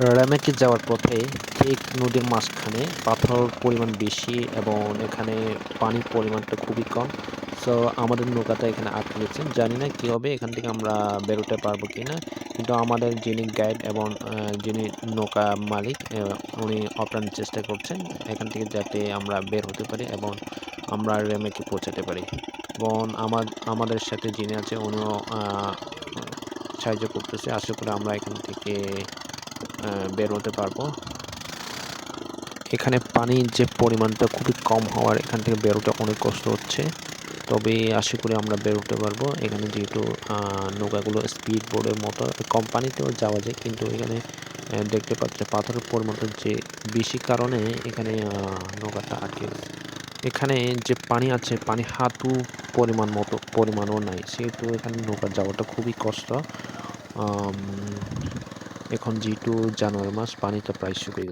রামেকে যাওয়ার পথে ঠিক নদীর মাঝখানে পাথর পরিমাণ বেশি এবং এখানে পানির পরিমাণটা খুবই কম। সো আমাদের নৌকাটা এখানে আটকে গেছে। জানি না কি হবে, এখান থেকে আমরা বেরোতে পারবো কিনা। কিন্তু আমাদের যিনি গাইড এবং যিনি নৌকা মালিক উনি আপ্রাণ চেষ্টা করছেন এখান থেকে যাতে আমরা বের হতে পারি এবং আমরা রেমেকে পৌঁছাতে পারি। এবং আমাদের সাথে যিনি আছে উনিও সাহায্য করতেছে। আশা করি আমরা এখান থেকে বের হতে পারবো। এখানে পানির যে পরিমাণটা খুবই কম হওয়ার এখান থেকে বেরোতে অনেক কষ্ট হচ্ছে। তবে আশা করি আমরা বের হতে পারবো। এখানে যেহেতু নৌকাগুলো স্পিড বোটের মতো কম পানিতেও যাওয়া যায়, কিন্তু এখানে দেখতে পাচ্ছি পাথরের পরিমাণটা যে বেশি কারণে এখানে নৌকাটা আটকে গেছে। এখানে যে পানি আছে পানি হাঁটু পরিমাণও নাই, সেহেতু এখানে নৌকা যাওয়াটা খুবই কষ্ট। আম, এখন যেহেতু জানুয়ারি মাস পানিটা প্রায় শুকিয়ে গেছে।